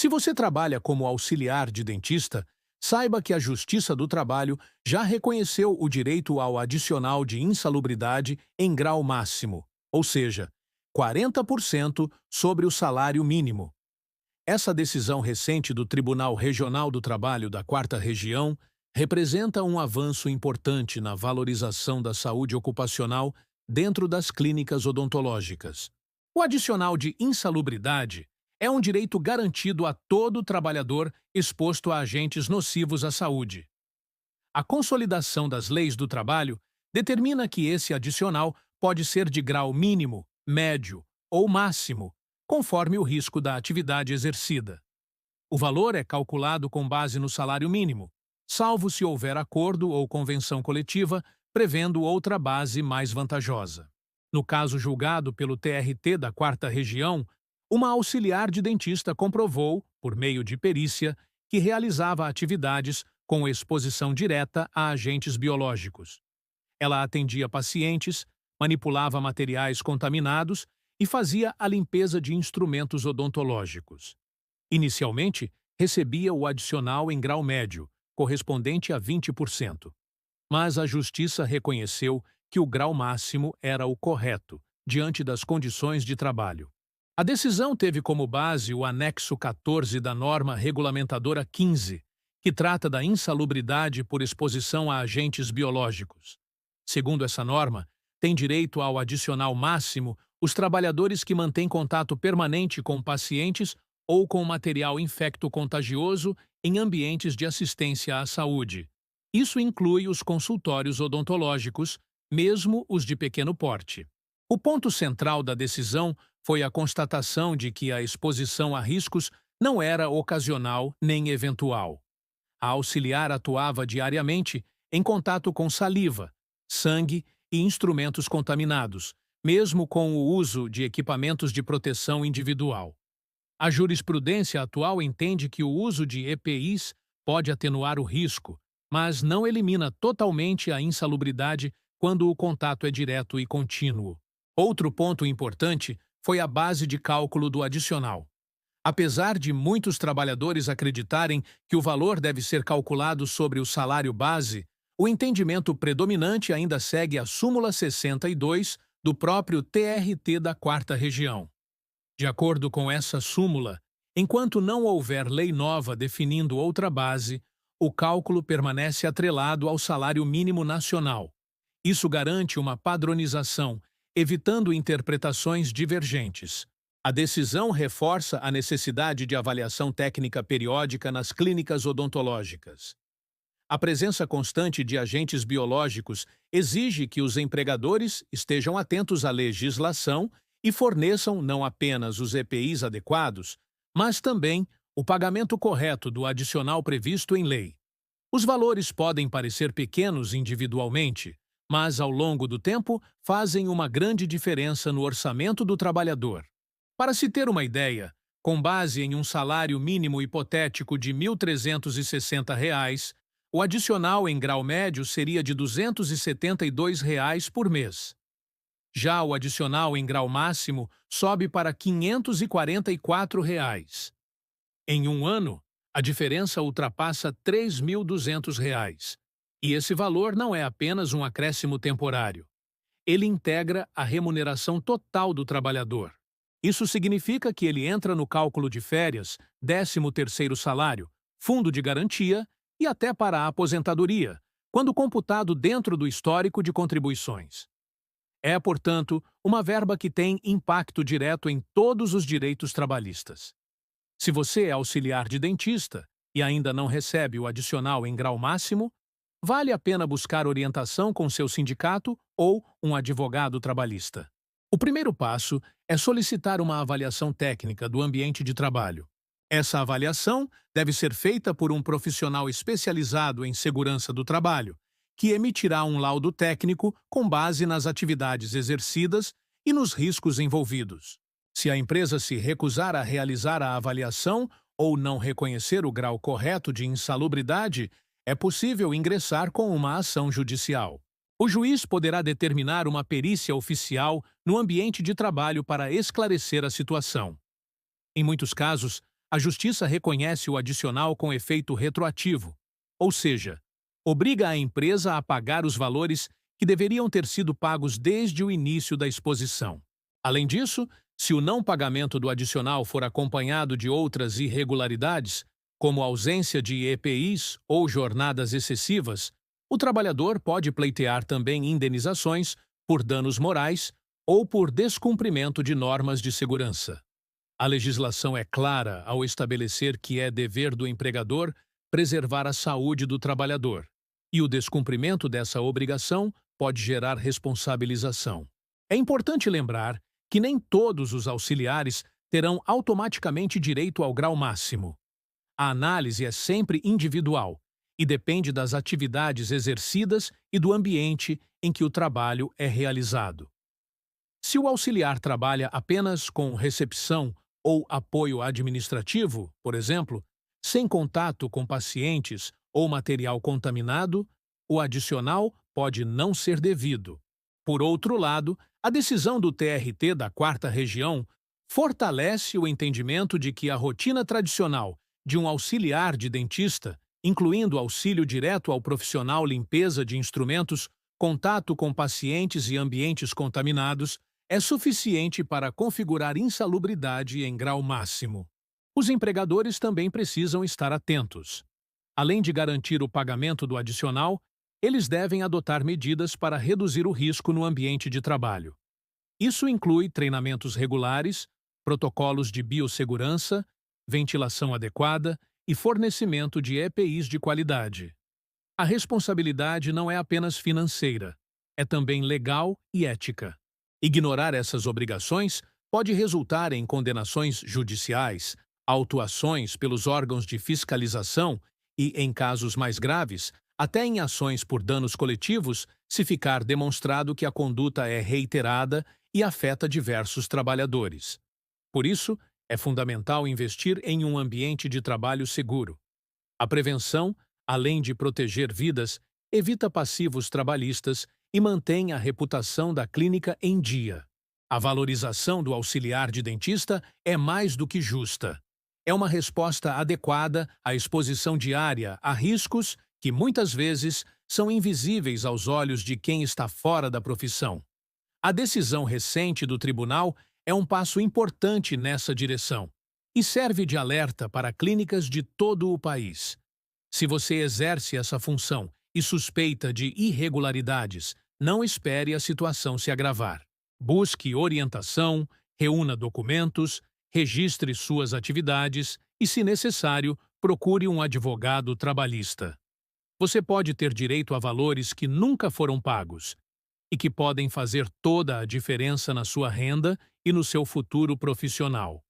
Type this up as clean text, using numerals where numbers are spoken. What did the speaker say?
Se você trabalha como auxiliar de dentista, saiba que a Justiça do Trabalho já reconheceu o direito ao adicional de insalubridade em grau máximo, ou seja, 40% sobre o salário mínimo. Essa decisão recente do Tribunal Regional do Trabalho da Quarta Região representa um avanço importante na valorização da saúde ocupacional dentro das clínicas odontológicas. O adicional de insalubridade é um direito garantido a todo trabalhador exposto a agentes nocivos à saúde. A consolidação das leis do trabalho determina que esse adicional pode ser de grau mínimo, médio ou máximo, conforme o risco da atividade exercida. O valor é calculado com base no salário mínimo, salvo se houver acordo ou convenção coletiva prevendo outra base mais vantajosa. No caso julgado pelo TRT da Quarta Região, uma auxiliar de dentista comprovou, por meio de perícia, que realizava atividades com exposição direta a agentes biológicos. Ela atendia pacientes, manipulava materiais contaminados e fazia a limpeza de instrumentos odontológicos. Inicialmente, recebia o adicional em grau médio, correspondente a 20%. Mas a Justiça reconheceu que o grau máximo era o correto, diante das condições de trabalho. A decisão teve como base o anexo 14 da norma regulamentadora 15, que trata da insalubridade por exposição a agentes biológicos. Segundo essa norma, têm direito ao adicional máximo os trabalhadores que mantêm contato permanente com pacientes ou com material infecto-contagioso em ambientes de assistência à saúde. Isso inclui os consultórios odontológicos, mesmo os de pequeno porte. O ponto central da decisão foi a constatação de que a exposição a riscos não era ocasional nem eventual. A auxiliar atuava diariamente em contato com saliva, sangue e instrumentos contaminados, mesmo com o uso de equipamentos de proteção individual. A jurisprudência atual entende que o uso de EPIs pode atenuar o risco, mas não elimina totalmente a insalubridade quando o contato é direto e contínuo. Outro ponto importante foi a base de cálculo do adicional. Apesar de muitos trabalhadores acreditarem que o valor deve ser calculado sobre o salário base, o entendimento predominante ainda segue a súmula 62 do próprio TRT da Quarta Região. De acordo com essa súmula, enquanto não houver lei nova definindo outra base, o cálculo permanece atrelado ao salário mínimo nacional. Isso garante uma padronização, evitando interpretações divergentes. A decisão reforça a necessidade de avaliação técnica periódica nas clínicas odontológicas. A presença constante de agentes biológicos exige que os empregadores estejam atentos à legislação e forneçam não apenas os EPIs adequados, mas também o pagamento correto do adicional previsto em lei. Os valores podem parecer pequenos individualmente, mas ao longo do tempo fazem uma grande diferença no orçamento do trabalhador. Para se ter uma ideia, com base em um salário mínimo hipotético de R$ 1.360, o adicional em grau médio seria de R$ 272 por mês. Já o adicional em grau máximo sobe para R$ 544. Em um ano, a diferença ultrapassa R$ 3.200. E esse valor não é apenas um acréscimo temporário. Ele integra a remuneração total do trabalhador. Isso significa que ele entra no cálculo de férias, 13º salário, fundo de garantia e até para a aposentadoria, quando computado dentro do histórico de contribuições. É, portanto, uma verba que tem impacto direto em todos os direitos trabalhistas. Se você é auxiliar de dentista e ainda não recebe o adicional em grau máximo, vale a pena buscar orientação com seu sindicato ou um advogado trabalhista. O primeiro passo é solicitar uma avaliação técnica do ambiente de trabalho. Essa avaliação deve ser feita por um profissional especializado em segurança do trabalho, que emitirá um laudo técnico com base nas atividades exercidas e nos riscos envolvidos. Se a empresa se recusar a realizar a avaliação ou não reconhecer o grau correto de insalubridade, é possível ingressar com uma ação judicial. O juiz poderá determinar uma perícia oficial no ambiente de trabalho para esclarecer a situação. Em muitos casos, a Justiça reconhece o adicional com efeito retroativo, ou seja, obriga a empresa a pagar os valores que deveriam ter sido pagos desde o início da exposição. Além disso, se o não pagamento do adicional for acompanhado de outras irregularidades, como ausência de EPIs ou jornadas excessivas, o trabalhador pode pleitear também indenizações por danos morais ou por descumprimento de normas de segurança. A legislação é clara ao estabelecer que é dever do empregador preservar a saúde do trabalhador, e o descumprimento dessa obrigação pode gerar responsabilização. É importante lembrar que nem todos os auxiliares terão automaticamente direito ao grau máximo. A análise é sempre individual e depende das atividades exercidas e do ambiente em que o trabalho é realizado. Se o auxiliar trabalha apenas com recepção ou apoio administrativo, por exemplo, sem contato com pacientes ou material contaminado, o adicional pode não ser devido. Por outro lado, a decisão do TRT da 4ª Região fortalece o entendimento de que a rotina tradicional de um auxiliar de dentista, incluindo auxílio direto ao profissional, limpeza de instrumentos, contato com pacientes e ambientes contaminados, é suficiente para configurar insalubridade em grau máximo. Os empregadores também precisam estar atentos. Além de garantir o pagamento do adicional, eles devem adotar medidas para reduzir o risco no ambiente de trabalho. Isso inclui treinamentos regulares, protocolos de biossegurança, ventilação adequada e fornecimento de EPIs de qualidade. A responsabilidade não é apenas financeira, é também legal e ética. Ignorar essas obrigações pode resultar em condenações judiciais, autuações pelos órgãos de fiscalização e, em casos mais graves, até em ações por danos coletivos, se ficar demonstrado que a conduta é reiterada e afeta diversos trabalhadores. Por isso, é fundamental investir em um ambiente de trabalho seguro. A prevenção, além de proteger vidas, evita passivos trabalhistas e mantém a reputação da clínica em dia. A valorização do auxiliar de dentista é mais do que justa. É uma resposta adequada à exposição diária a riscos que muitas vezes são invisíveis aos olhos de quem está fora da profissão. A decisão recente do tribunal é um passo importante nessa direção e serve de alerta para clínicas de todo o país. Se você exerce essa função e suspeita de irregularidades, não espere a situação se agravar. Busque orientação, reúna documentos, registre suas atividades e, se necessário, procure um advogado trabalhista. Você pode ter direito a valores que nunca foram pagos e que podem fazer toda a diferença na sua renda e no seu futuro profissional.